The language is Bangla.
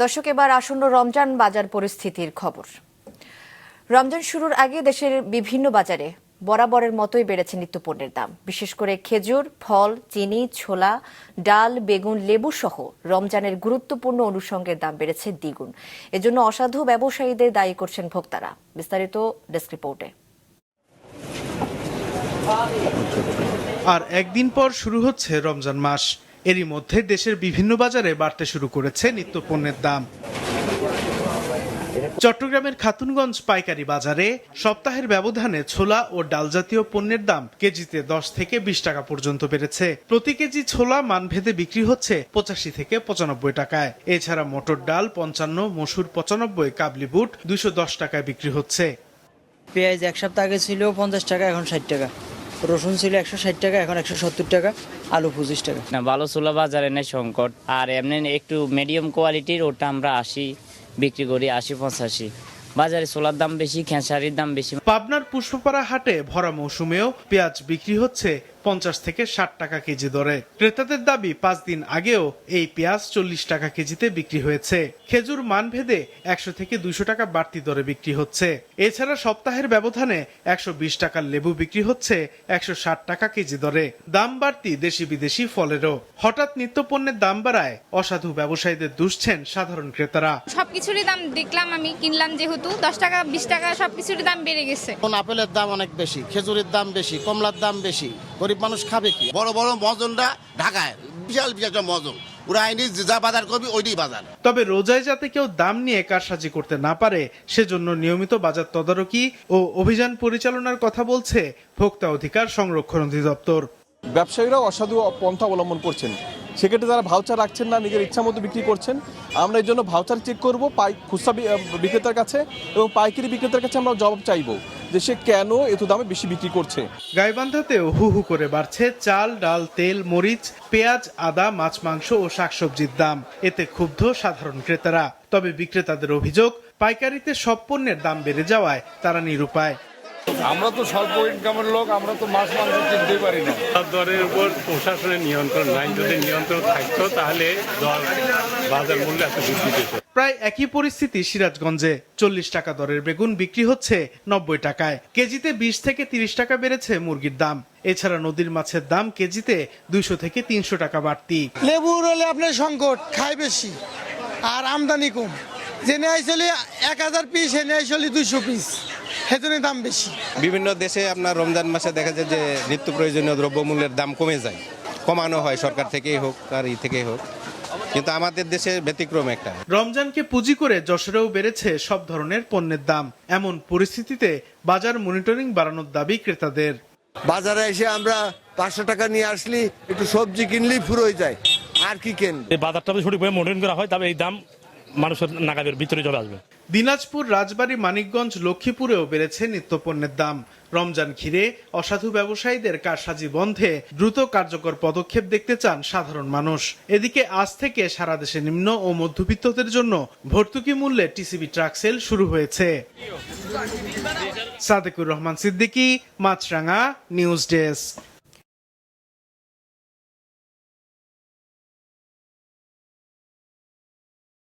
দর্শক, এবার আসন্ন রমজান বাজার পরিস্থিতির খবর। রমজান শুরুর আগে দেশের বিভিন্ন বাজারে বরাবরের মতোই বেড়েছে নিত্যপণ্যের দাম। বিশেষ করে খেজুর, ফল, চিনি, ছোলা, ডাল, বেগুন, লেবু সহ রমজানের গুরুত্বপূর্ণ অনুষঙ্গের দাম বেড়েছে দ্বিগুণ। এজন্য অসাধু ব্যবসায়ীদের দায়ী করছেন ভোক্তারা। বিস্তারিত ডেস্ক রিপোর্টে। আর একদিন পর শুরু হচ্ছে রমজান মাস। এরই মধ্যে দেশের বিভিন্ন বাজারে বাড়তে শুরু করেছে নিত্যপণ্যের দাম। চট্টগ্রামের খাতুনগঞ্জ পাইকারি বাজারে সপ্তাহের ব্যবধানে ছোলা ও ডাল জাতীয় পণ্যের দাম কেজিতে 10 থেকে 20 টাকা পর্যন্ত বেড়েছে। প্রতি কেজি ছোলা মানভেদে বিক্রি হচ্ছে 85 থেকে 95 টাকায়। এছাড়া মটর ডাল 55, মসুর 95, কাবলি বুট 210 টাকায় বিক্রি হচ্ছে। পেঁয়াজ এক সপ্তাহ আগে ছিল 50 টাকা, এখন 60 টাকা। রসুন ছিল 160 টাকা, এখন 170 টাকা। আলু 25 টাকা। না, ভালো ছোলা বাজারে নেই সংকট। আর এমনি একটু মিডিয়াম কোয়ালিটির ওটা আমরা 80 বিক্রি করি, 80-85। বাজারে ছোলার দাম বেশি, খেসারির দাম বেশি। পাবনার পুষ্পপাড়া হাটে ভরা মৌসুমেও পেঁয়াজ বিক্রি হচ্ছে 50 থেকে 60 টাকা কেজি দরে। ক্রেতাদের দাবি 5 দিন আগেও এই পেঁয়াজ 40 টাকা কেজিতে বিক্রি হয়েছে। খেজুর মানভেদে 100 থেকে 200 টাকা বাড়তি দরে বিক্রি হচ্ছে। এছাড়া সপ্তাহের ব্যবধানে 120 টাকার লেবু বিক্রি হচ্ছে 160 টাকা কেজি দরে। দাম বাড়তি দেশি বিদেশি ফলেরও। হঠাৎ নিত্যপণ্যের দাম বাড়ায় অসাধু ব্যবসায়ীদের দুষছেন সাধারণ ক্রেতারা। সবকিছুরই দাম দেখলাম, আমি কিনলাম যেহেতু 10 টাকা 20 টাকা সবকিছুরই দাম বেড়ে গেছে। আপেলের দাম অনেক বেশি, খেজুরের দাম বেশি, কমলার দাম বেশি। গরিব মানুষ খাবে কি? বড় বড় মজনরা ঢাকায় বিশাল বিশাল মজন, ওরা আইনি যা বাজার করবি ওইটাই বাজার। তবে রোজায় যাতে কেউ দাম নিয়ে কারসাজি করতে না পারে সেজন্য নিয়মিত বাজার তদারকি ও অভিযান পরিচালনার কথা বলছে ভোক্তা অধিকার সংরক্ষণ অধিদপ্তর। ব্যবসায়ীরা অসাধু পন্থা অবলম্বন করছেন, সেক্ষেত্রে তারা ভাউচার রাখছেন না, নিজের ইচ্ছা মতো বিক্রি করছেন। আমরা এই জন্য ভাউচার চেক করব খুচরা বিক্রেতার কাছে এবং পাইকারি বিক্রেতার কাছে আমরা জবাব চাইব যে সে কেন এত দামে বেশি বিক্রি করছে। গাইবান্ধাতেও হু হু করে বাড়ছে চাল, ডাল, তেল, মরিচ, পেঁয়াজ, আদা, মাছ, মাংস ও শাকসবজির দাম। এতে ক্ষুব্ধ সাধারণ ক্রেতারা। তবে বিক্রেতাদের অভিযোগ, পাইকারিতে সব পণ্যের দাম বেড়ে যাওয়ায় তারা নিরুপায়। আমরা তো স্বল্প ইনকামের লোক, আমরা তো মাছ মাংস কিনতেই পারি না। দরের উপর প্রশাসনের নিয়ন্ত্রণ নাই। যদি নিয়ন্ত্রণ থাকতো তাহলে বাজার মূল্য এত বৃদ্ধি পেত। প্রায় একই পরিস্থিতি সিরাজগঞ্জে। 40 টাকা দরের বেগুন বিক্রি হচ্ছে 90 টাকায়। কেজিতে 20 থেকে 30 টাকা বেড়েছে মুরগির দাম। এছাড়া নদীর মাছের দাম কেজিতে 200 থেকে 300 টাকা বাড়তি। লেবুর হলে আপনার সংকট, খায় বেশি আর আমদানি কম। যে নেয় চলে 1000 পিস, এ নেয় চলে 200 পিস, সেজন্য দাম বেশি। বিভিন্ন দেশে আপনার রমজান মাসে দেখা যায় যে নিত্য প্রয়োজনীয় দ্রব্যমূল্যের দাম কমে যায়, কমানো হয় সরকার থেকেই হোক আর থেকেই হোক, কিন্তু আমাদের দেশে ব্যতিক্রম একটা। রমজানকে পুঁজি করে যশোরেও বেড়েছে সব ধরনের পণ্যের দাম। এমন পরিস্থিতিতে বাজার মনিটরিং বাড়ানোর দাবি ক্রেতাদের। বাজারে এসে আমরা 500 টাকা নিয়ে আসলি একটু সবজি কিনলেই ফুরোয় যায়, আর কি কেন? এই বাজারটা সঠিকভাবে মনিটরিং করা হয়, তবে এই দাম মানুষের নাগালের ভিতরে চলে আসবে। দিনাজপুর, রাজবাড়ী, মানিকগঞ্জ, লক্ষ্মীপুরেও বেড়েছে নিত্যপণ্যের দাম। রমজান ঘিরে অসাধু ব্যবসায়ীদের কারসাজি বন্ধে দ্রুত কার্যকর পদক্ষেপ দেখতে চান সাধারণ মানুষ। এদিকে আজ থেকে সারা দেশে নিম্ন ও মধ্যবিত্তদের জন্য ভর্তুকি মূল্যে টিসিবি ট্রাক সেল শুরু হয়েছে। সাদেকুর রহমান সিদ্দিকী, মাছরাঙা, নিউজ ডেস্ক।